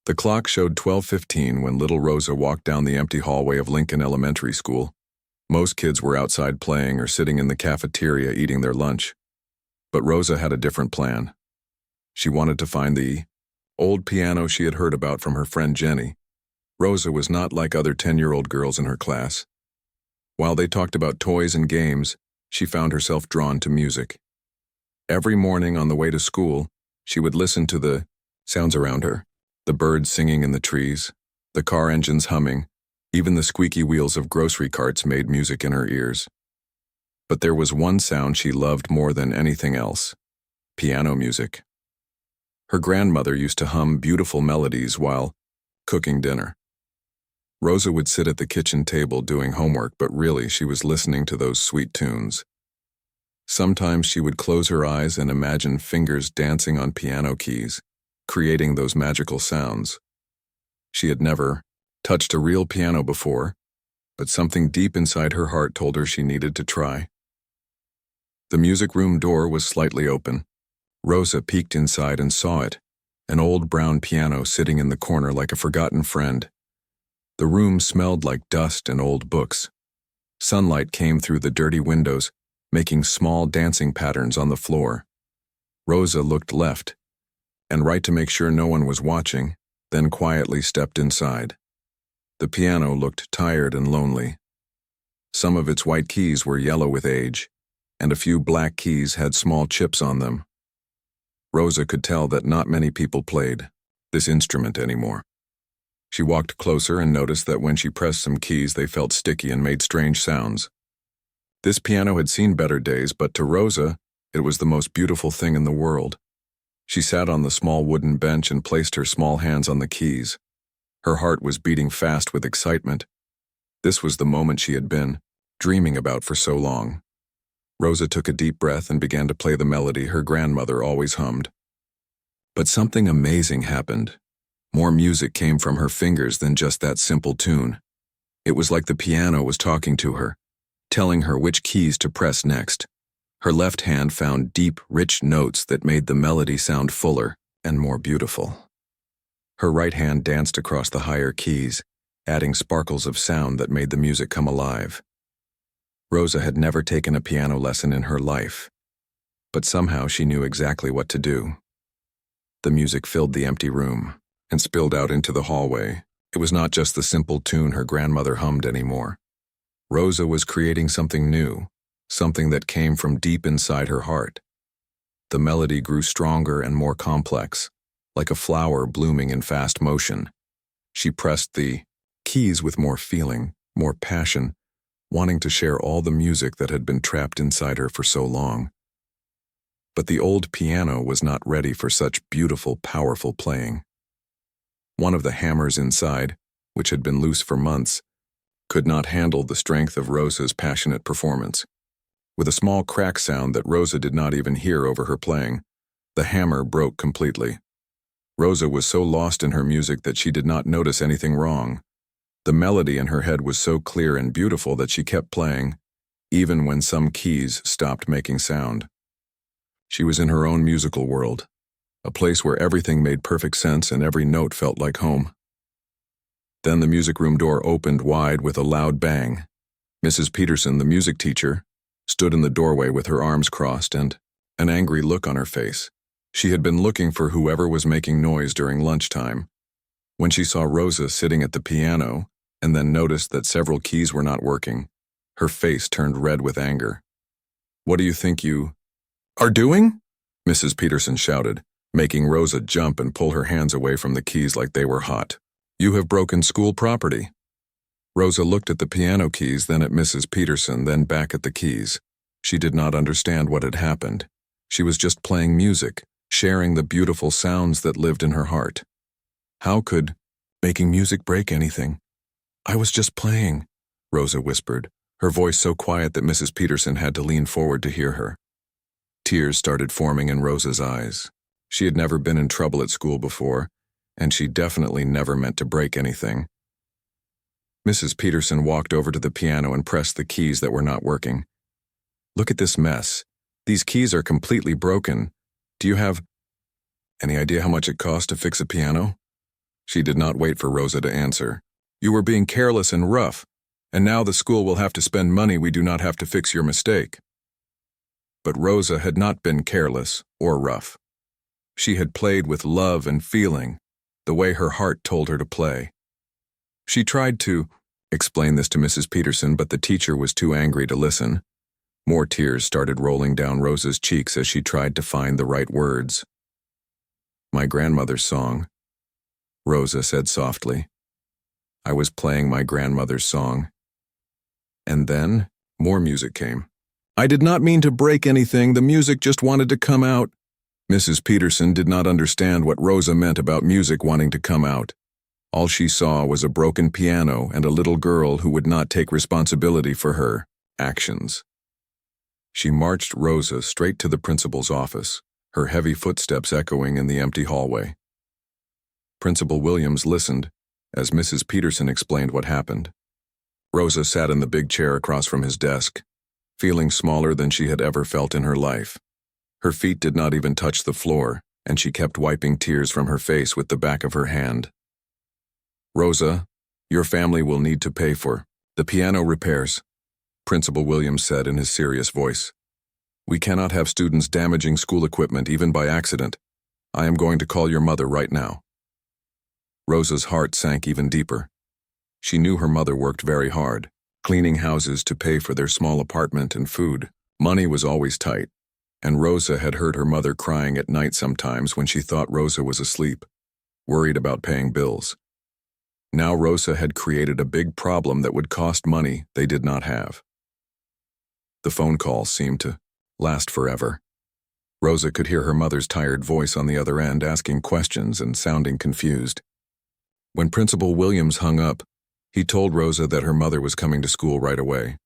The clock showed 12:15 when little Rosa walked down the empty hallway of Lincoln Elementary School. Most kids were outside playing or sitting in the cafeteria eating their lunch. But Rosa had a different plan. She wanted to find the old piano she had heard about from her friend Jenny. Rosa was not like other 10-year-old girls in her class. While they talked about toys and games, she found herself drawn to music. Every morning on the way to school, she would listen to the sounds around her. The birds singing in the trees, the car engines humming, even the squeaky wheels of grocery carts made music in her ears. But there was one sound she loved more than anything else: piano music. Her grandmother used to hum beautiful melodies while cooking dinner. Rosa would sit at the kitchen table doing homework, but really she was listening to those sweet tunes. Sometimes she would close her eyes and imagine fingers dancing on piano keys, creating those magical sounds. She had never touched a real piano before, but something deep inside her heart told her she needed to try. The music room door was slightly open. Rosa peeked inside and saw it, an old brown piano sitting in the corner like a forgotten friend. The room smelled like dust and old books. Sunlight came through the dirty windows, making small dancing patterns on the floor. Rosa looked left and right to make sure no one was watching, then quietly stepped inside. The piano looked tired and lonely. Some of its white keys were yellow with age, and a few black keys had small chips on them. Rosa could tell that not many people played this instrument anymore. She walked closer and noticed that when she pressed some keys, they felt sticky and made strange sounds. This piano had seen better days, but to Rosa, it was the most beautiful thing in the world. She sat on the small wooden bench and placed her small hands on the keys. Her heart was beating fast with excitement. This was the moment she had been dreaming about for so long. Rosa took a deep breath and began to play the melody her grandmother always hummed. But something amazing happened. More music came from her fingers than just that simple tune. It was like the piano was talking to her, telling her which keys to press next. Her left hand found deep, rich notes that made the melody sound fuller and more beautiful. Her right hand danced across the higher keys, adding sparkles of sound that made the music come alive. Rosa had never taken a piano lesson in her life, but somehow she knew exactly what to do. The music filled the empty room and spilled out into the hallway. It was not just the simple tune her grandmother hummed anymore. Rosa was creating something new, something that came from deep inside her heart. The melody grew stronger and more complex, like a flower blooming in fast motion. She pressed the keys with more feeling, more passion, wanting to share all the music that had been trapped inside her for so long. But the old piano was not ready for such beautiful, powerful playing. One of the hammers inside, which had been loose for months, could not handle the strength of Rosa's passionate performance. With a small crack sound that Rosa did not even hear over her playing, the hammer broke completely. Rosa was so lost in her music that she did not notice anything wrong. The melody in her head was so clear and beautiful that she kept playing, even when some keys stopped making sound. She was in her own musical world, a place where everything made perfect sense and every note felt like home. Then the music room door opened wide with a loud bang. Mrs. Peterson, the music teacher, stood in the doorway with her arms crossed and an angry look on her face. She had been looking for whoever was making noise during lunchtime. When she saw Rosa sitting at the piano and then noticed that several keys were not working, her face turned red with anger. "What do you think you are doing?" Mrs. Peterson shouted, making Rosa jump and pull her hands away from the keys like they were hot. "You have broken school property." Rosa looked at the piano keys, then at Mrs. Peterson, then back at the keys. She did not understand what had happened. She was just playing music, sharing the beautiful sounds that lived in her heart. How could making music break anything? "I was just playing," Rosa whispered, her voice so quiet that Mrs. Peterson had to lean forward to hear her. Tears started forming in Rosa's eyes. She had never been in trouble at school before, and she definitely never meant to break anything. Mrs. Peterson walked over to the piano and pressed the keys that were not working. "Look at this mess. These keys are completely broken. Do you have any idea how much it costs to fix a piano?" She did not wait for Rosa to answer. "You were being careless and rough, and now the school will have to spend money we do not have to fix your mistake." But Rosa had not been careless or rough. She had played with love and feeling, the way her heart told her to play. She tried to explain this to Mrs. Peterson, but the teacher was too angry to listen. More tears started rolling down Rosa's cheeks as she tried to find the right words. "My grandmother's song," Rosa said softly. "I was playing my grandmother's song." And then more music came. "I did not mean to break anything, the music just wanted to come out." Mrs. Peterson did not understand what Rosa meant about music wanting to come out. All she saw was a broken piano and a little girl who would not take responsibility for her actions. She marched Rosa straight to the principal's office, her heavy footsteps echoing in the empty hallway. Principal Williams listened as Mrs. Peterson explained what happened. Rosa sat in the big chair across from his desk, feeling smaller than she had ever felt in her life. Her feet did not even touch the floor, and she kept wiping tears from her face with the back of her hand. "Rosa, your family will need to pay for the piano repairs," Principal Williams said in his serious voice. "We cannot have students damaging school equipment even by accident. I am going to call your mother right now." Rosa's heart sank even deeper. She knew her mother worked very hard, cleaning houses to pay for their small apartment and food. Money was always tight, and Rosa had heard her mother crying at night sometimes when she thought Rosa was asleep, worried about paying bills. Now Rosa had created a big problem that would cost money they did not have. The phone call seemed to last forever. Rosa could hear her mother's tired voice on the other end asking questions and sounding confused. When Principal Williams hung up, he told Rosa that her mother was coming to school right away.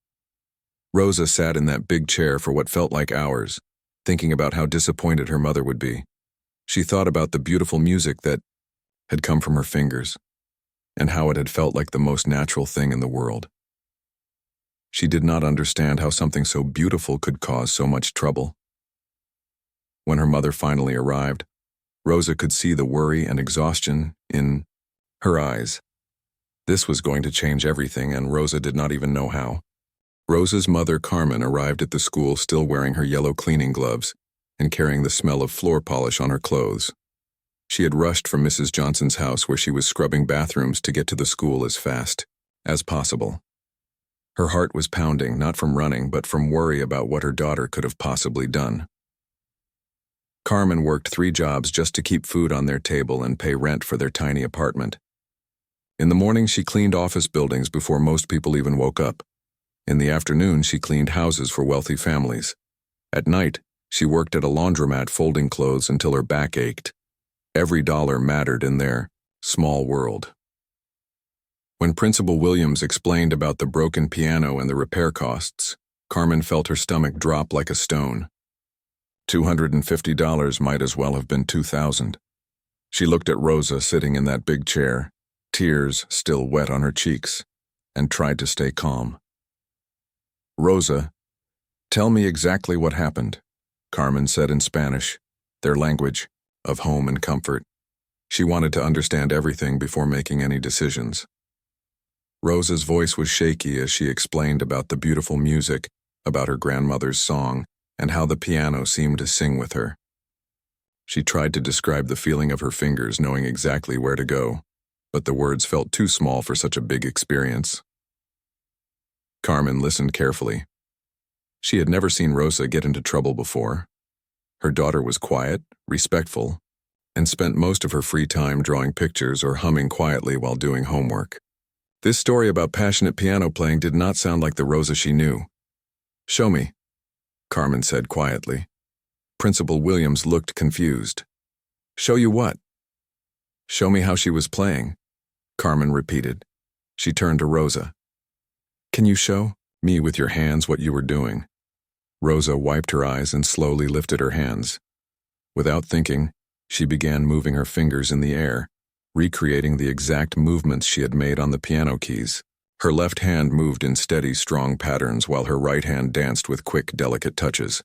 Rosa sat in that big chair for what felt like hours, thinking about how disappointed her mother would be. She thought about the beautiful music that had come from her fingers, and how it had felt like the most natural thing in the world. She did not understand how something so beautiful could cause so much trouble. When her mother finally arrived, Rosa could see the worry and exhaustion in her eyes. This was going to change everything, and Rosa did not even know how. Rosa's mother, Carmen, arrived at the school still wearing her yellow cleaning gloves and carrying the smell of floor polish on her clothes. She had rushed from Mrs. Johnson's house where she was scrubbing bathrooms to get to the school as fast as possible. Her heart was pounding, not from running, but from worry about what her daughter could have possibly done. Carmen worked 3 jobs just to keep food on their table and pay rent for their tiny apartment. In the morning, she cleaned office buildings before most people even woke up. In the afternoon, she cleaned houses for wealthy families. At night, she worked at a laundromat folding clothes until her back ached. Every dollar mattered in their small world. When Principal Williams explained about the broken piano and the repair costs, Carmen felt her stomach drop like a stone. $250 might as well have been $2,000. She looked at Rosa sitting in that big chair, tears still wet on her cheeks, and tried to stay calm. "Rosa, tell me exactly what happened," Carmen said in Spanish, their language of home and comfort. She wanted to understand everything before making any decisions. Rosa's voice was shaky as she explained about the beautiful music, about her grandmother's song, and how the piano seemed to sing with her. She tried to describe the feeling of her fingers knowing exactly where to go, but the words felt too small for such a big experience. Carmen listened carefully. She had never seen Rosa get into trouble before. Her daughter was quiet, respectful, and spent most of her free time drawing pictures or humming quietly while doing homework. This story about passionate piano playing did not sound like the Rosa she knew. "Show me," Carmen said quietly. Principal Williams looked confused. "Show you what?" "Show me how she was playing," Carmen repeated. She turned to Rosa. "Can you show me with your hands what you were doing?" Rosa wiped her eyes and slowly lifted her hands. Without thinking, she began moving her fingers in the air, recreating the exact movements she had made on the piano keys. Her left hand moved in steady, strong patterns while her right hand danced with quick, delicate touches.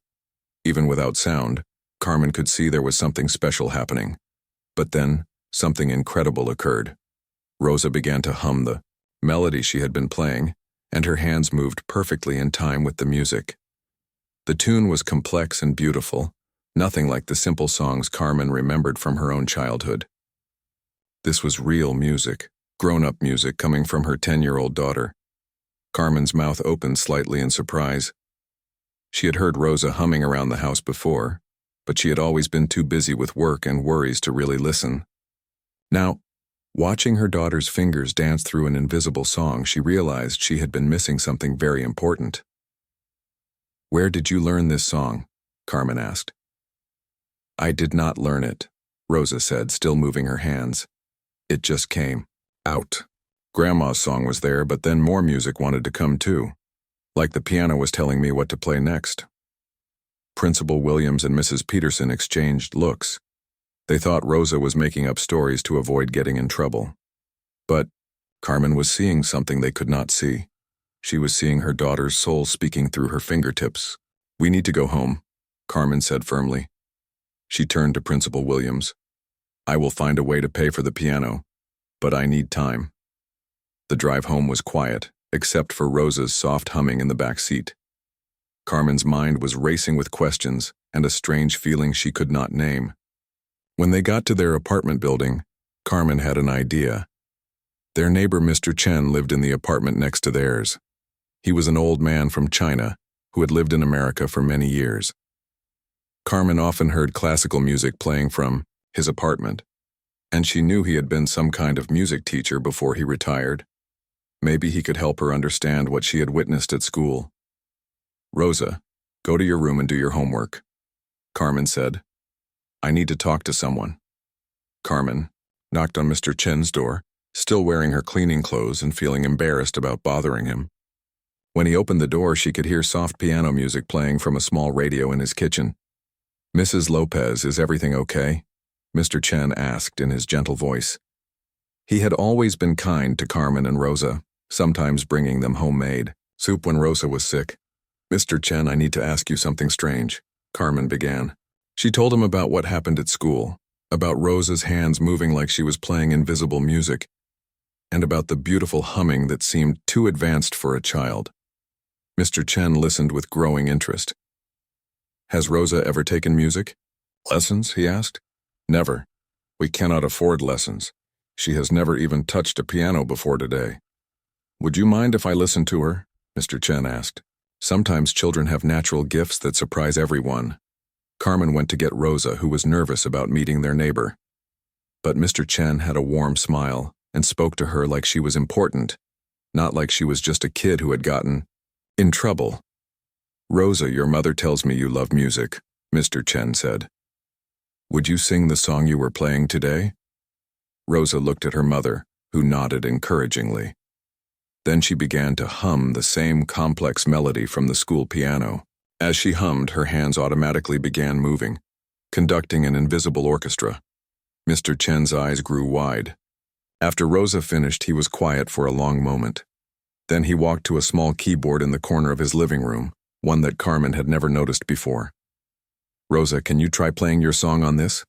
Even without sound, Carmen could see there was something special happening. But then, something incredible occurred. Rosa began to hum the melody she had been playing, and her hands moved perfectly in time with the music. The tune was complex and beautiful, nothing like the simple songs Carmen remembered from her own childhood. This was real music, grown-up music coming from her 10-year-old daughter. Carmen's mouth opened slightly in surprise. She had heard Rosa humming around the house before, but she had always been too busy with work and worries to really listen. Now, watching her daughter's fingers dance through an invisible song, she realized she had been missing something very important. "Where did you learn this song?" Carmen asked. "I did not learn it," Rosa said, still moving her hands. "It just came out. Grandma's song was there, but then more music wanted to come too. Like the piano was telling me what to play next." Principal Williams and Mrs. Peterson exchanged looks. They thought Rosa was making up stories to avoid getting in trouble. But Carmen was seeing something they could not see. She was seeing her daughter's soul speaking through her fingertips. "We need to go home," Carmen said firmly. She turned to Principal Williams. "I will find a way to pay for the piano, but I need time." The drive home was quiet, except for Rosa's soft humming in the back seat. Carmen's mind was racing with questions and a strange feeling she could not name. When they got to their apartment building, Carmen had an idea. Their neighbor Mr. Chen lived in the apartment next to theirs. He was an old man from China who had lived in America for many years. Carmen often heard classical music playing from his apartment, and she knew he had been some kind of music teacher before he retired. Maybe he could help her understand what she had witnessed at school. "Rosa, go to your room and do your homework," Carmen said. "I need to talk to someone." Carmen knocked on Mr. Chen's door, still wearing her cleaning clothes and feeling embarrassed about bothering him. When he opened the door, she could hear soft piano music playing from a small radio in his kitchen. "Mrs. Lopez, is everything okay?" Mr. Chen asked in his gentle voice. He had always been kind to Carmen and Rosa, sometimes bringing them homemade soup when Rosa was sick. "Mr. Chen, I need to ask you something strange," Carmen began. She told him about what happened at school, about Rosa's hands moving like she was playing invisible music, and about the beautiful humming that seemed too advanced for a child. Mr. Chen listened with growing interest. "Has Rosa ever taken music lessons?" he asked. "Never. We cannot afford lessons. She has never even touched a piano before today." "Would you mind if I listened to her?" Mr. Chen asked. "Sometimes children have natural gifts that surprise everyone." Carmen went to get Rosa, who was nervous about meeting their neighbor. But Mr. Chen had a warm smile and spoke to her like she was important, not like she was just a kid who had gotten in trouble. "Rosa, your mother tells me you love music," Mr. Chen said. "Would you sing the song you were playing today?" Rosa looked at her mother, who nodded encouragingly. Then she began to hum the same complex melody from the school piano. As she hummed, her hands automatically began moving, conducting an invisible orchestra. Mr. Chen's eyes grew wide. After Rosa finished, he was quiet for a long moment. Then he walked to a small keyboard in the corner of his living room, one that Carmen had never noticed before. "Rosa, can you try playing your song on this?"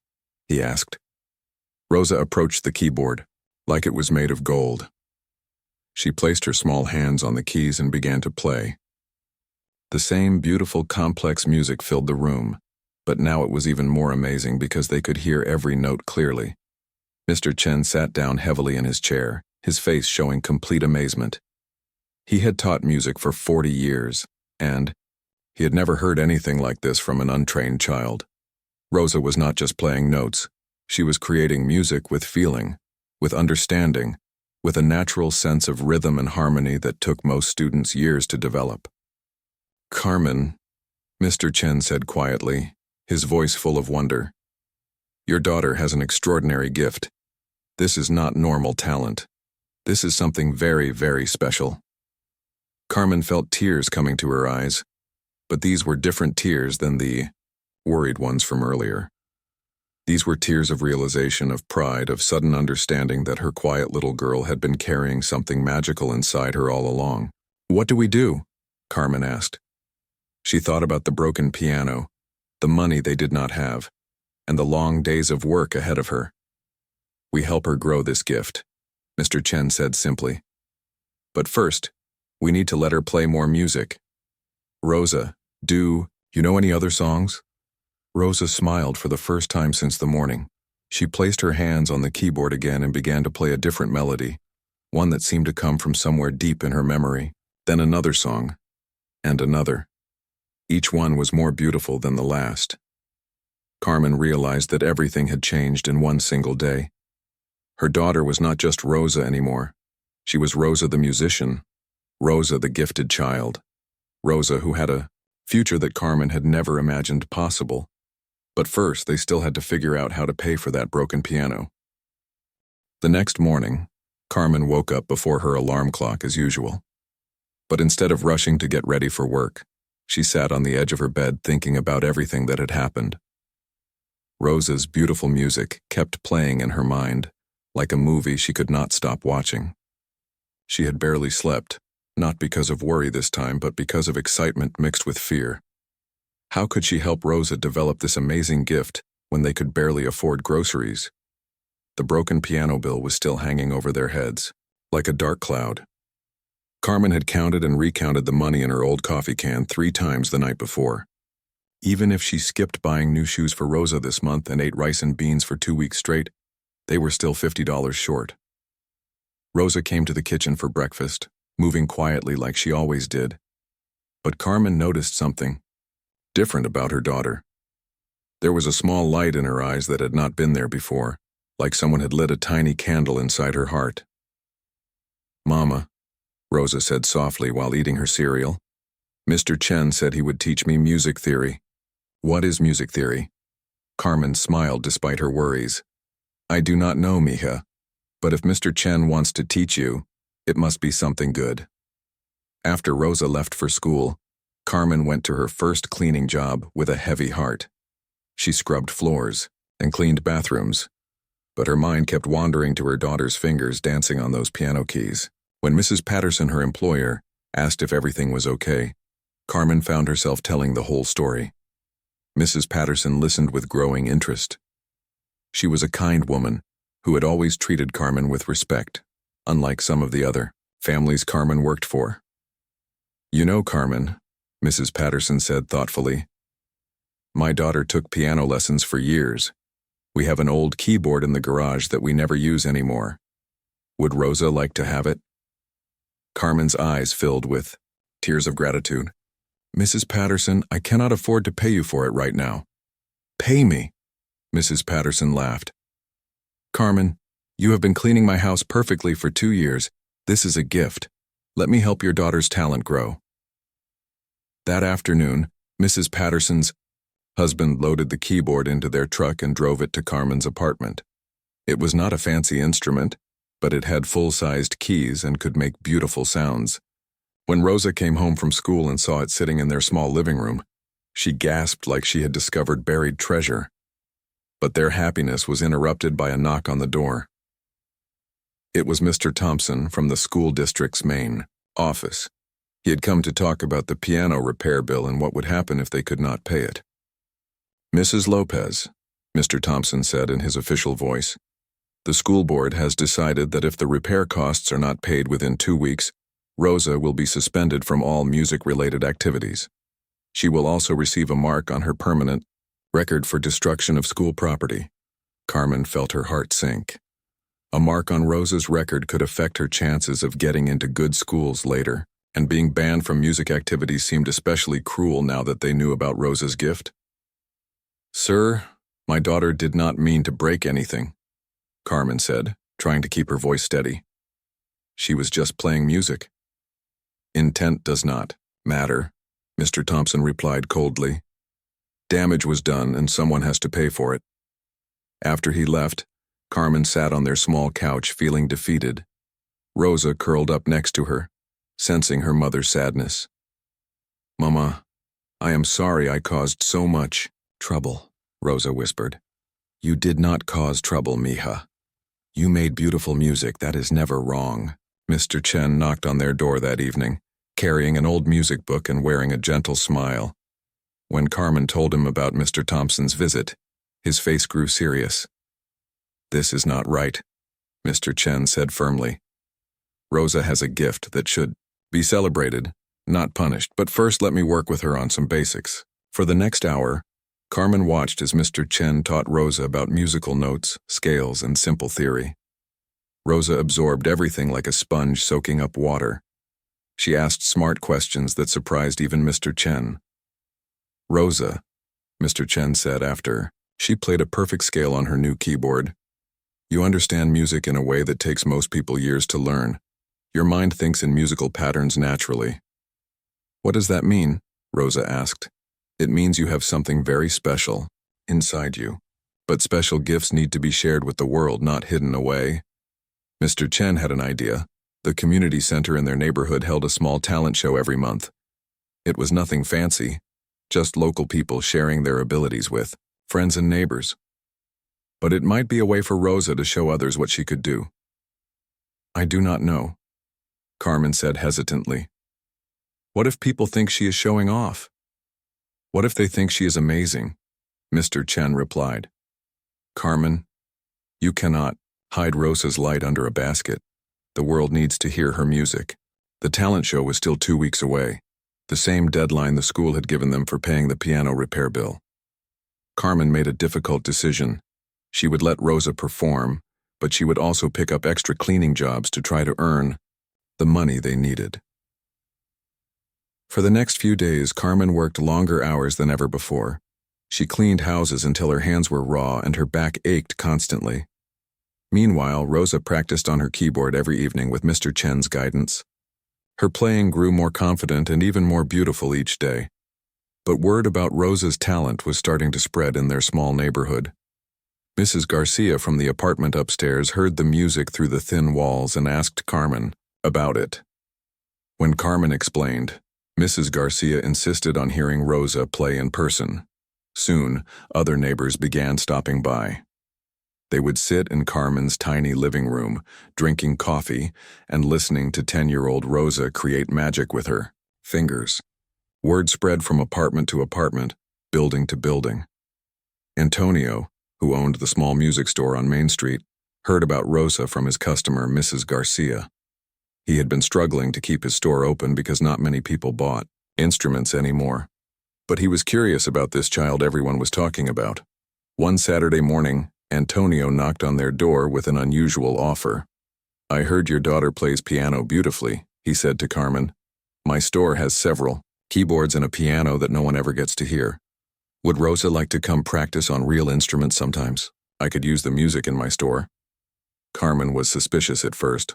he asked. Rosa approached the keyboard, like it was made of gold. She placed her small hands on the keys and began to play. The same beautiful, complex music filled the room, but now it was even more amazing because they could hear every note clearly. Mr. Chen sat down heavily in his chair, his face showing complete amazement. He had taught music for 40 years, and he had never heard anything like this from an untrained child. Rosa was not just playing notes. She was creating music with feeling, with understanding, with a natural sense of rhythm and harmony that took most students years to develop. "Carmen," Mr. Chen said quietly, his voice full of wonder, "your daughter has an extraordinary gift. This is not normal talent. This is something very, very special." Carmen felt tears coming to her eyes, but these were different tears than the worried ones from earlier. These were tears of realization, of pride, of sudden understanding that her quiet little girl had been carrying something magical inside her all along. "What do we do?" Carmen asked. She thought about the broken piano, the money they did not have, and the long days of work ahead of her. We help her grow this gift, Mr. Chen said simply. But first, we need to let her play more music. Rosa, do you know any other songs? Rosa smiled for the first time since the morning. She placed her hands on the keyboard again and began to play a different melody, one that seemed to come from somewhere deep in her memory. Then another song, and another. Each one was more beautiful than the last. Carmen realized that everything had changed in one single day. Her daughter was not just Rosa anymore. She was Rosa the musician, Rosa the gifted child, Rosa who had a future that Carmen had never imagined possible. But first, they still had to figure out how to pay for that broken piano. The next morning, Carmen woke up before her alarm clock as usual. But instead of rushing to get ready for work, she sat on the edge of her bed thinking about everything that had happened. Rosa's beautiful music kept playing in her mind, like a movie she could not stop watching. She had barely slept, not because of worry this time, but because of excitement mixed with fear. How could she help Rosa develop this amazing gift when they could barely afford groceries? The broken piano bill was still hanging over their heads, like a dark cloud. Carmen had counted and recounted the money in her old coffee can 3 times the night before. Even if she skipped buying new shoes for Rosa this month and ate rice and beans for 2 weeks straight, they were still $50 short. Rosa came to the kitchen for breakfast, moving quietly like she always did. But Carmen noticed something different about her daughter. There was a small light in her eyes that had not been there before, like someone had lit a tiny candle inside her heart. "Mama," Rosa said softly while eating her cereal, "Mr. Chen said he would teach me music theory." "What is music theory?" Carmen smiled despite her worries. "I do not know, mija, but if Mr. Chen wants to teach you, it must be something good." After Rosa left for school, Carmen went to her first cleaning job with a heavy heart. She scrubbed floors and cleaned bathrooms, but her mind kept wandering to her daughter's fingers dancing on those piano keys. When Mrs. Patterson, her employer, asked if everything was okay, Carmen found herself telling the whole story. Mrs. Patterson listened with growing interest. She was a kind woman who had always treated Carmen with respect, unlike some of the other families Carmen worked for. "You know, Carmen," Mrs. Patterson said thoughtfully, "my daughter took piano lessons for years. We have an old keyboard in the garage that we never use anymore. Would Rosa like to have it?" Carmen's eyes filled with tears of gratitude. "Mrs. Patterson, I cannot afford to pay you for it right now." "Pay me?" Mrs. Patterson laughed. "Carmen, you have been cleaning my house perfectly for 2 years. This is a gift. Let me help your daughter's talent grow." That afternoon, Mrs. Patterson's husband loaded the keyboard into their truck and drove it to Carmen's apartment. It was not a fancy instrument, but it had full-sized keys and could make beautiful sounds. When Rosa came home from school and saw it sitting in their small living room, she gasped like she had discovered buried treasure. But their happiness was interrupted by a knock on the door. It was Mr. Thompson from the school district's main office. He had come to talk about the piano repair bill and what would happen if they could not pay it. "Mrs. Lopez," Mr. Thompson said in his official voice, "the school board has decided that if the repair costs are not paid within 2 weeks, Rosa will be suspended from all music-related activities. She will also receive a mark on her permanent record for destruction of school property." Carmen felt her heart sink. A mark on Rosa's record could affect her chances of getting into good schools later, and being banned from music activities seemed especially cruel now that they knew about Rosa's gift. "Sir, my daughter did not mean to break anything," Carmen said, trying to keep her voice steady. "She was just playing music." "Intent does not matter," Mr. Thompson replied coldly. "Damage was done and someone has to pay for it." After he left, Carmen sat on their small couch feeling defeated. Rosa curled up next to her, sensing her mother's sadness. "Mama, I am sorry I caused so much trouble," Rosa whispered. "You did not cause trouble, mija. You made beautiful music, that is never wrong." Mr. Chen knocked on their door that evening, carrying an old music book and wearing a gentle smile. When Carmen told him about Mr. Thompson's visit, his face grew serious. "This is not right," Mr. Chen said firmly. "Rosa has a gift that should be celebrated, not punished, but first let me work with her on some basics." For the next hour, Carmen watched as Mr. Chen taught Rosa about musical notes, scales, and simple theory. Rosa absorbed everything like a sponge soaking up water. She asked smart questions that surprised even Mr. Chen. "Rosa," Mr. Chen said after she played a perfect scale on her new keyboard, "you understand music in a way that takes most people years to learn. Your mind thinks in musical patterns naturally." "What does that mean?" Rosa asked. "It means you have something very special inside you. But special gifts need to be shared with the world, not hidden away." Mr. Chen had an idea. The community center in their neighborhood held a small talent show every month. It was nothing fancy, just local people sharing their abilities with friends and neighbors. But it might be a way for Rosa to show others what she could do. "I do not know," Carmen said hesitantly. "What if people think she is showing off?" "What if they think she is amazing?" Mr. Chen replied. "Carmen, you cannot hide Rosa's light under a basket. The world needs to hear her music." The talent show was still 2 weeks away, the same deadline the school had given them for paying the piano repair bill. Carmen made a difficult decision. She would let Rosa perform, but she would also pick up extra cleaning jobs to try to earn the money they needed. For the next few days, Carmen worked longer hours than ever before. She cleaned houses until her hands were raw and her back ached constantly. Meanwhile, Rosa practiced on her keyboard every evening with Mr. Chen's guidance. Her playing grew more confident and even more beautiful each day. But word about Rosa's talent was starting to spread in their small neighborhood. Mrs. Garcia from the apartment upstairs heard the music through the thin walls and asked Carmen about it. When Carmen explained, Mrs. Garcia insisted on hearing Rosa play in person. Soon, other neighbors began stopping by. They would sit in Carmen's tiny living room, drinking coffee and listening to 10-year-old Rosa create magic with her fingers. Word spread from apartment to apartment, building to building. Antonio, who owned the small music store on Main Street, heard about Rosa from his customer, Mrs. Garcia. He had been struggling to keep his store open because not many people bought instruments anymore. But he was curious about this child everyone was talking about. One Saturday morning, Antonio knocked on their door with an unusual offer. "I heard your daughter plays piano beautifully," he said to Carmen. "My store has several keyboards and a piano that no one ever gets to hear. Would Rosa like to come practice on real instruments sometimes? I could use the music in my store." Carmen was suspicious at first.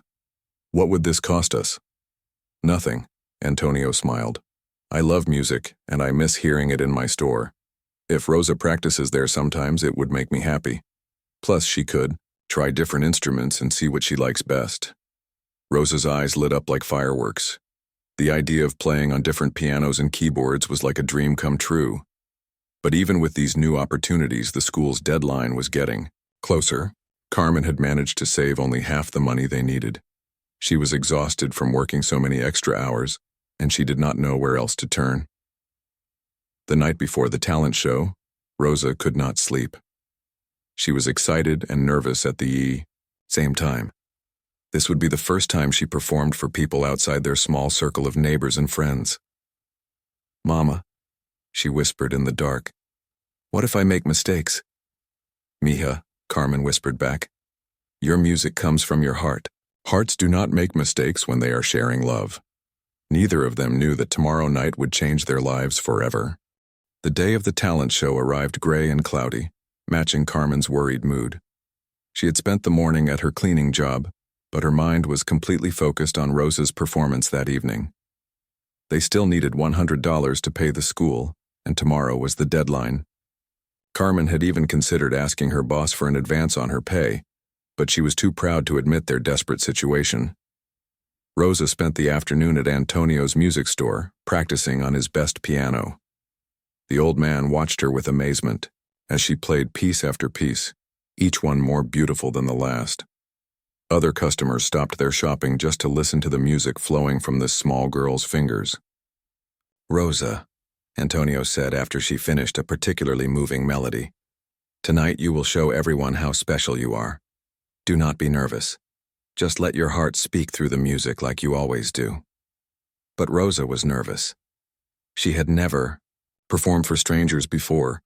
"What would this cost us?" "Nothing," Antonio smiled. "I love music, and I miss hearing it in my store. If Rosa practices there sometimes, it would make me happy. Plus, she could try different instruments and see what she likes best." Rosa's eyes lit up like fireworks. The idea of playing on different pianos and keyboards was like a dream come true. But even with these new opportunities, the school's deadline was getting closer. Carmen had managed to save only half the money they needed. She was exhausted from working so many extra hours, and she did not know where else to turn. The night before the talent show, Rosa could not sleep. She was excited and nervous at the same time. This would be the first time she performed for people outside their small circle of neighbors and friends. "Mama," she whispered in the dark, "what if I make mistakes?" "Mija," Carmen whispered back, "your music comes from your heart. Hearts do not make mistakes when they are sharing love." Neither of them knew that tomorrow night would change their lives forever. The day of the talent show arrived gray and cloudy, matching Carmen's worried mood. She had spent the morning at her cleaning job, but her mind was completely focused on Rosa's performance that evening. They still needed $100 to pay the school, and tomorrow was the deadline. Carmen had even considered asking her boss for an advance on her pay, but she was too proud to admit their desperate situation. Rosa spent the afternoon at Antonio's music store, practicing on his best piano. The old man watched her with amazement as she played piece after piece, each one more beautiful than the last. Other customers stopped their shopping just to listen to the music flowing from this small girl's fingers. "Rosa," Antonio said after she finished a particularly moving melody, Tonight you will show everyone how special you are. Do not be nervous. Just let your heart speak through the music like you always do." But Rosa was nervous. She had never performed for strangers before,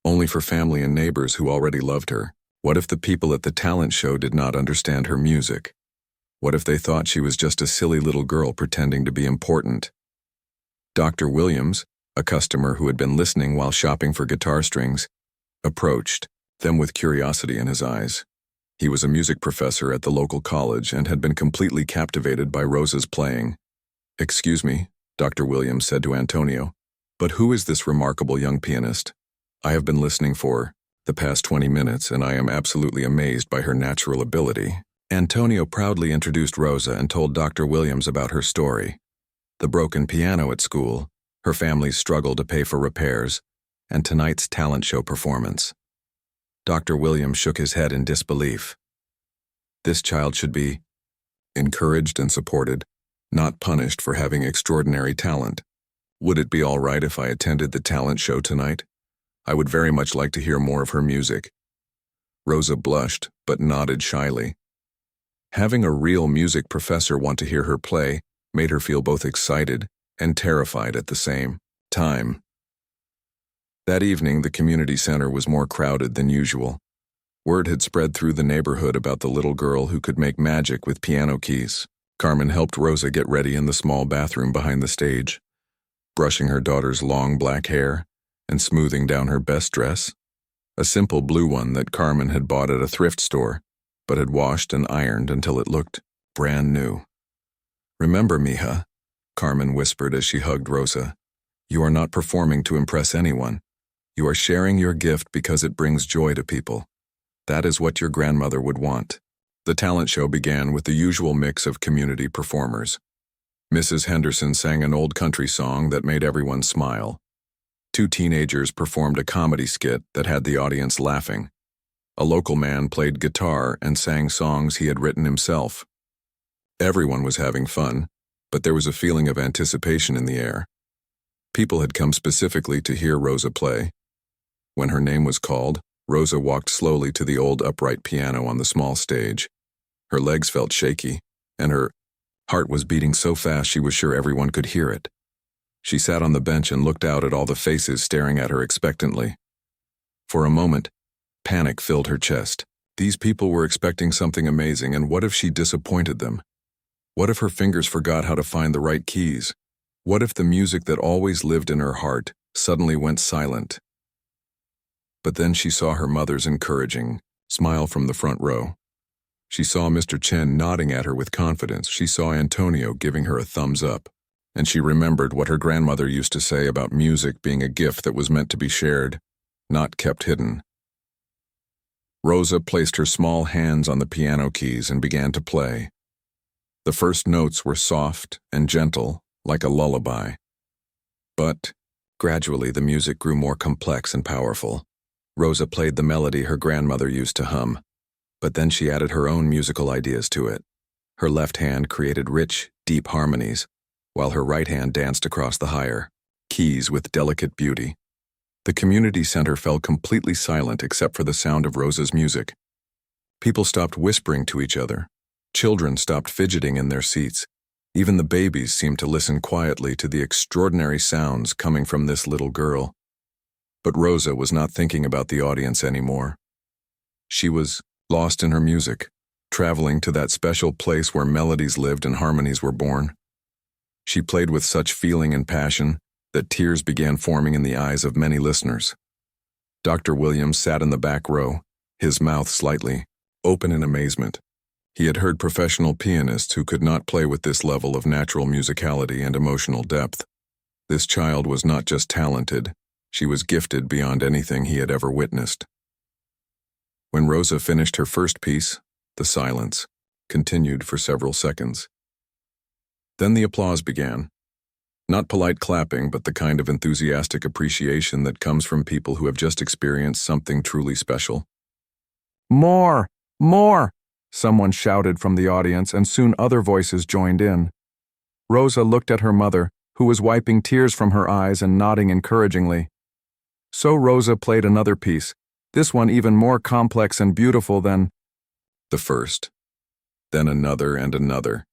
only for family and neighbors who already loved her. What if the people at the talent show did not understand her music? What if they thought she was just a silly little girl pretending to be important? Dr. Williams, a customer who had been listening while shopping for guitar strings, approached them with curiosity in his eyes. He was a music professor at the local college and had been completely captivated by Rosa's playing. "Excuse me," Dr. Williams said to Antonio, "but who is this remarkable young pianist? I have been listening for the past 20 minutes and I am absolutely amazed by her natural ability." Antonio proudly introduced Rosa and told Dr. Williams about her story. The broken piano at school, her family's struggle to pay for repairs, and tonight's talent show performance. Dr. Williams shook his head in disbelief. This child should be encouraged and supported, not punished for having extraordinary talent. Would it be all right if I attended the talent show tonight? I would very much like to hear more of her music. Rosa blushed, but nodded shyly. Having a real music professor want to hear her play made her feel both excited and terrified at the same time. That evening, the community center was more crowded than usual. Word had spread through the neighborhood about the little girl who could make magic with piano keys. Carmen helped Rosa get ready in the small bathroom behind the stage, brushing her daughter's long black hair and smoothing down her best dress, a simple blue one that Carmen had bought at a thrift store, but had washed and ironed until it looked brand new. "Remember, mija," Carmen whispered as she hugged Rosa, "you are not performing to impress anyone. You are sharing your gift because it brings joy to people. That is what your grandmother would want." The talent show began with the usual mix of community performers. Mrs. Henderson sang an old country song that made everyone smile. Two teenagers performed a comedy skit that had the audience laughing. A local man played guitar and sang songs he had written himself. Everyone was having fun, but there was a feeling of anticipation in the air. People had come specifically to hear Rosa play. When her name was called, Rosa walked slowly to the old upright piano on the small stage. Her legs felt shaky, and her heart was beating so fast she was sure everyone could hear it. She sat on the bench and looked out at all the faces staring at her expectantly. For a moment, panic filled her chest. These people were expecting something amazing, and what if she disappointed them? What if her fingers forgot how to find the right keys? What if the music that always lived in her heart suddenly went silent? But then she saw her mother's encouraging smile from the front row. She saw Mr. Chen nodding at her with confidence. She saw Antonio giving her a thumbs up. And she remembered what her grandmother used to say about music being a gift that was meant to be shared, not kept hidden. Rosa placed her small hands on the piano keys and began to play. The first notes were soft and gentle, like a lullaby. But gradually the music grew more complex and powerful. Rosa played the melody her grandmother used to hum, but then she added her own musical ideas to it. Her left hand created rich, deep harmonies, while her right hand danced across the higher keys with delicate beauty. The community center fell completely silent except for the sound of Rosa's music. People stopped whispering to each other. Children stopped fidgeting in their seats. Even the babies seemed to listen quietly to the extraordinary sounds coming from this little girl. But Rosa was not thinking about the audience anymore. She was lost in her music, traveling to that special place where melodies lived and harmonies were born. She played with such feeling and passion that tears began forming in the eyes of many listeners. Dr. Williams sat in the back row, his mouth slightly open in amazement. He had heard professional pianists who could not play with this level of natural musicality and emotional depth. This child was not just talented, she was gifted beyond anything he had ever witnessed. When Rosa finished her first piece, the silence continued for several seconds. Then the applause began. Not polite clapping, but the kind of enthusiastic appreciation that comes from people who have just experienced something truly special. "More! More!" someone shouted from the audience, and soon other voices joined in. Rosa looked at her mother, who was wiping tears from her eyes and nodding encouragingly. So Rosa played another piece, This one even more complex and beautiful than the first. Then another and another.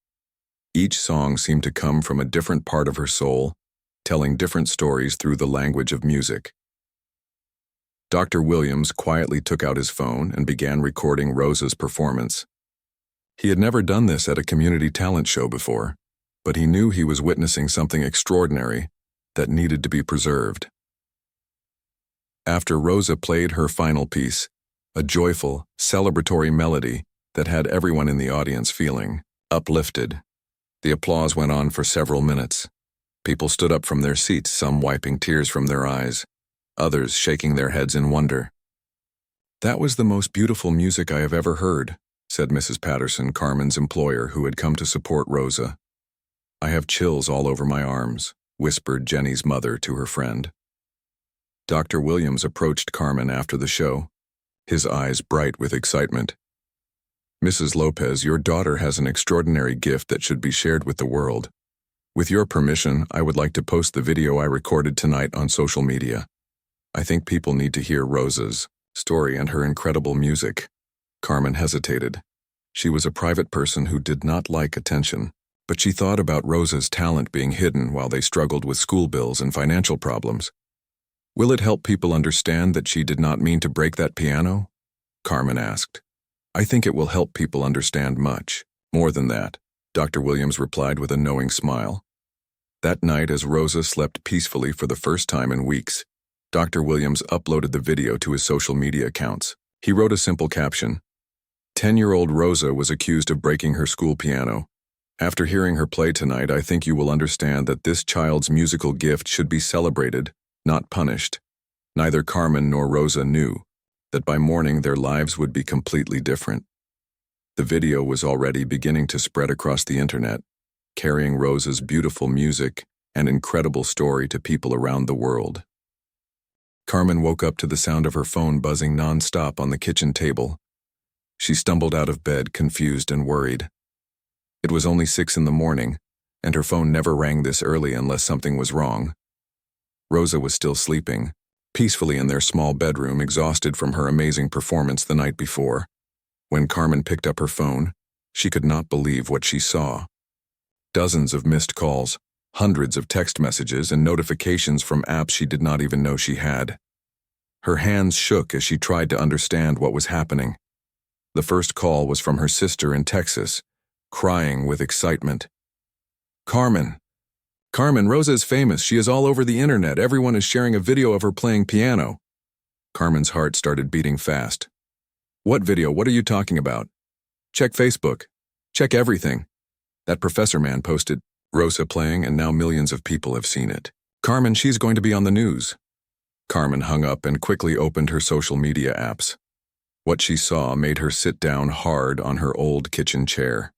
Each song seemed to come from a different part of her soul, telling different stories through the language of music. Dr. Williams quietly took out his phone and began recording Rosa's performance. He had never done this at a community talent show before, but he knew he was witnessing something extraordinary that needed to be preserved. After Rosa played her final piece, a joyful, celebratory melody that had everyone in the audience feeling uplifted, the applause went on for several minutes. People stood up from their seats, some wiping tears from their eyes, others shaking their heads in wonder. "That was the most beautiful music I have ever heard," said Mrs. Patterson, Carmen's employer, who had come to support Rosa. "I have chills all over my arms," whispered Jenny's mother to her friend. Dr. Williams approached Carmen after the show, his eyes bright with excitement. "Mrs. Lopez, your daughter has an extraordinary gift that should be shared with the world. With your permission, I would like to post the video I recorded tonight on social media. I think people need to hear Rosa's story and her incredible music." Carmen hesitated. She was a private person who did not like attention, but she thought about Rosa's talent being hidden while they struggled with school bills and financial problems. "Will it help people understand that she did not mean to break that piano?" Carmen asked. "I think it will help people understand much more than that," Dr. Williams replied with a knowing smile. That night, as Rosa slept peacefully for the first time in weeks, Dr. Williams uploaded the video to his social media accounts. He wrote a simple caption: 10-year-old Rosa was accused of breaking her school piano. After hearing her play tonight, I think you will understand that this child's musical gift should be celebrated, not punished. Neither Carmen nor Rosa knew that by morning their lives would be completely different. The video was already beginning to spread across the internet, carrying Rosa's beautiful music and incredible story to people around the world. Carmen woke up to the sound of her phone buzzing non-stop on the kitchen table. She stumbled out of bed, confused and worried. It was only 6 in the morning, and her phone never rang this early unless something was wrong. Rosa was still sleeping, peacefully in their small bedroom, exhausted from her amazing performance the night before. When Carmen picked up her phone, she could not believe what she saw. Dozens of missed calls, hundreds of text messages, and notifications from apps she did not even know she had. Her hands shook as she tried to understand what was happening. The first call was from her sister in Texas, crying with excitement. Carmen, Rosa is famous. She is all over the internet. Everyone is sharing a video of her playing piano." Carmen's heart started beating fast. "What video? What are you talking about?" "Check Facebook. Check everything. That professor man posted Rosa playing, and now millions of people have seen it. Carmen, she's going to be on the news." Carmen hung up and quickly opened her social media apps. What she saw made her sit down hard on her old kitchen chair.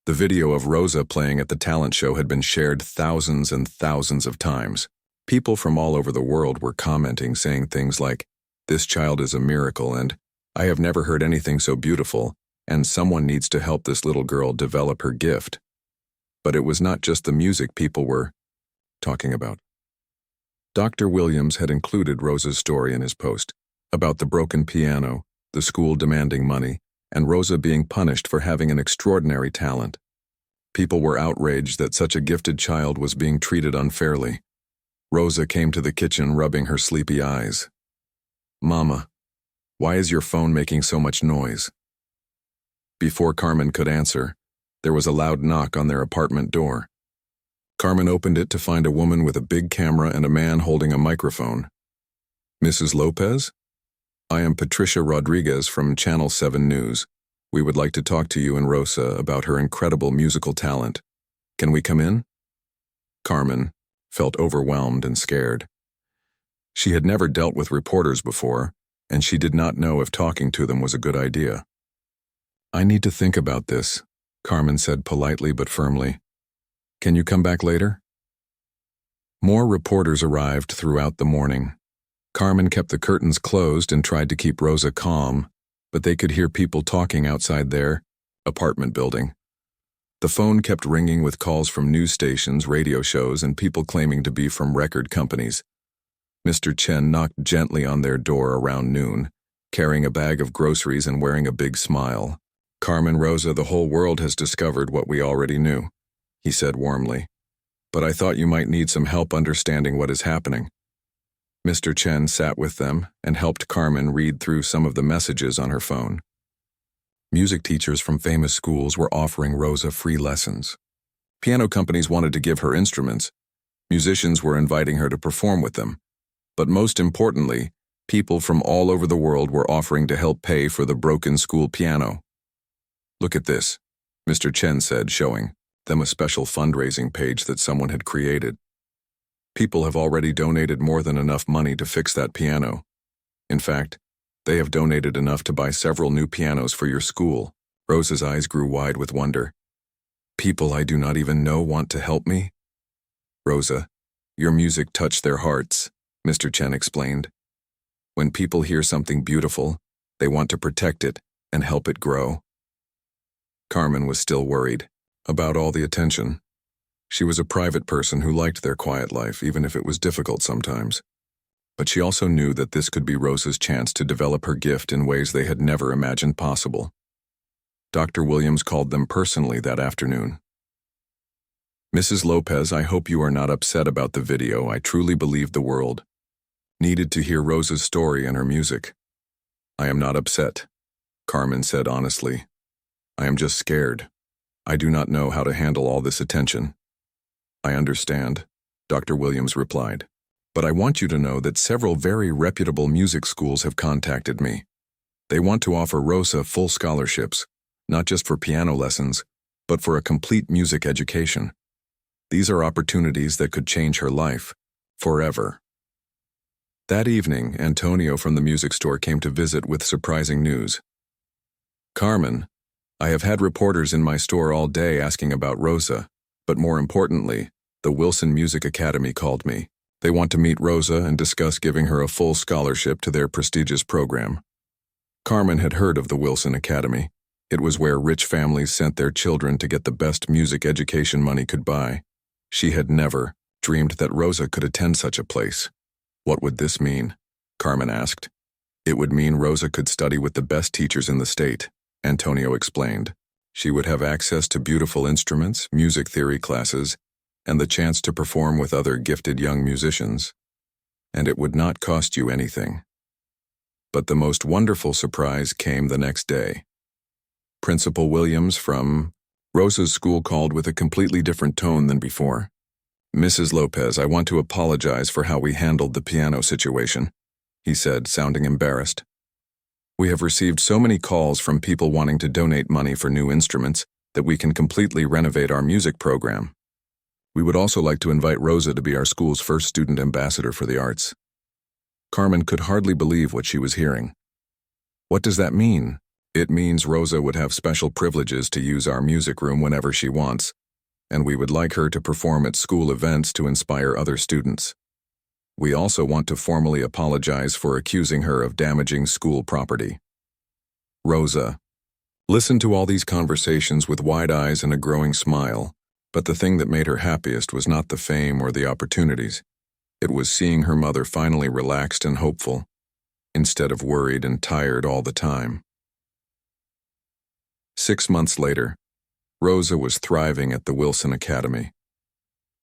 The video of Rosa playing at the talent show had been shared thousands and thousands of times. People from all over the world were commenting, saying things like, "This child is a miracle," and "I have never heard anything so beautiful," and "Someone needs to help this little girl develop her gift." But it was not just the music people were talking about. Dr. Williams had included Rosa's story in his post about the broken piano, the school demanding money, and Rosa being punished for having an extraordinary talent. People were outraged that such a gifted child was being treated unfairly. Rosa came to the kitchen, rubbing her sleepy eyes. "Mama, why is your phone making so much noise?" Before Carmen could answer, there was a loud knock on their apartment door. Carmen opened it to find a woman with a big camera and a man holding a microphone. "Mrs. Lopez? I am Patricia Rodriguez from Channel 7 News. We would like to talk to you and Rosa about her incredible musical talent. Can we come in?" Carmen felt overwhelmed and scared. She had never dealt with reporters before, and she did not know if talking to them was a good idea. "I need to think about this," Carmen said politely but firmly. "Can you come back later?" More reporters arrived throughout the morning. Carmen kept the curtains closed and tried to keep Rosa calm, but they could hear people talking outside their apartment building. The phone kept ringing with calls from news stations, radio shows, and people claiming to be from record companies. Mr. Chen knocked gently on their door around noon, carrying a bag of groceries and wearing a big smile. "Carmen, Rosa, the whole world has discovered what we already knew," he said warmly. "But I thought you might need some help understanding what is happening." Mr. Chen sat with them and helped Carmen read through some of the messages on her phone. Music teachers from famous schools were offering Rosa free lessons. Piano companies wanted to give her instruments. Musicians were inviting her to perform with them. But most importantly, people from all over the world were offering to help pay for the broken school piano. "Look at this," Mr. Chen said, showing them a special fundraising page that someone had created. "People have already donated more than enough money to fix that piano. In fact, they have donated enough to buy several new pianos for your school." Rosa's eyes grew wide with wonder. "People I do not even know want to help me?" "Rosa, your music touched their hearts," Mr. Chen explained. "When people hear something beautiful, they want to protect it and help it grow." Carmen was still worried about all the attention. She was a private person who liked their quiet life, even if it was difficult sometimes. But she also knew that this could be Rosa's chance to develop her gift in ways they had never imagined possible. Dr. Williams called them personally that afternoon. "Mrs. Lopez, I hope you are not upset about the video. I truly believe the world needed to hear Rosa's story and her music." "I am not upset," Carmen said honestly. "I am just scared. I do not know how to handle all this attention." "I understand," Dr. Williams replied. "But I want you to know that several very reputable music schools have contacted me. They want to offer Rosa full scholarships, not just for piano lessons, but for a complete music education. These are opportunities that could change her life, forever." That evening, Antonio from the music store came to visit with surprising news. "Carmen, I have had reporters in my store all day asking about Rosa, but more importantly, the Wilson Music Academy called me. They want to meet Rosa and discuss giving her a full scholarship to their prestigious program." Carmen had heard of the Wilson Academy. It was where rich families sent their children to get the best music education money could buy. She had never dreamed that Rosa could attend such a place. "What would this mean?" Carmen asked. "It would mean Rosa could study with the best teachers in the state," Antonio explained. "She would have access to beautiful instruments, music theory classes, and the chance to perform with other gifted young musicians. And it would not cost you anything." But the most wonderful surprise came the next day. Principal Williams from Rosa's school called with a completely different tone than before. "Mrs. Lopez, I want to apologize for how we handled the piano situation," he said, sounding embarrassed. "We have received so many calls from people wanting to donate money for new instruments that we can completely renovate our music program. We would also like to invite Rosa to be our school's first student ambassador for the arts." Carmen could hardly believe what she was hearing. "What does that mean?" "It means Rosa would have special privileges to use our music room whenever she wants, and we would like her to perform at school events to inspire other students. We also want to formally apologize for accusing her of damaging school property." Rosa listened to all these conversations with wide eyes and a growing smile, but the thing that made her happiest was not the fame or the opportunities. It was seeing her mother finally relaxed and hopeful, instead of worried and tired all the time. 6 months later, Rosa was thriving at the Wilson Academy.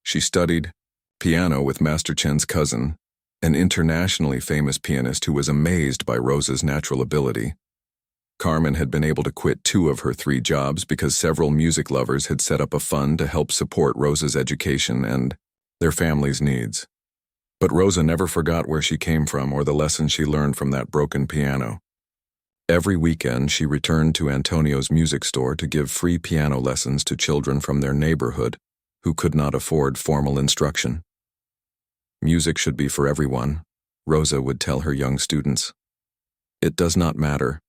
She studied piano with Master Chen's cousin, an internationally famous pianist who was amazed by Rosa's natural ability. Carmen had been able to quit 2 of her 3 jobs because several music lovers had set up a fund to help support Rosa's education and their family's needs. But Rosa never forgot where she came from or the lessons she learned from that broken piano. Every weekend, she returned to Antonio's music store to give free piano lessons to children from their neighborhood who could not afford formal instruction. "Music should be for everyone," Rosa would tell her young students. "It does not matter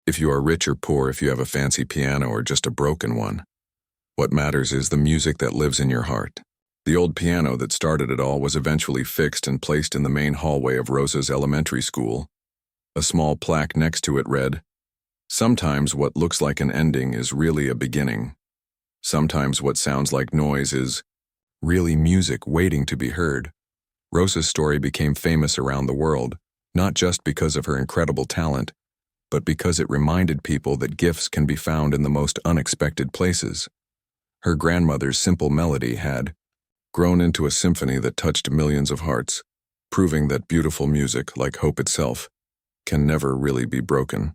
if you are rich or poor, if you have a fancy piano or just a broken one. What matters is the music that lives in your heart." The old piano that started it all was eventually fixed and placed in the main hallway of Rosa's elementary school. A small plaque next to it read, "Sometimes what looks like an ending is really a beginning. Sometimes what sounds like noise is really music waiting to be heard." Rosa's story became famous around the world, not just because of her incredible talent, but because it reminded people that gifts can be found in the most unexpected places. Her grandmother's simple melody had grown into a symphony that touched millions of hearts, proving that beautiful music, like hope itself, can never really be broken.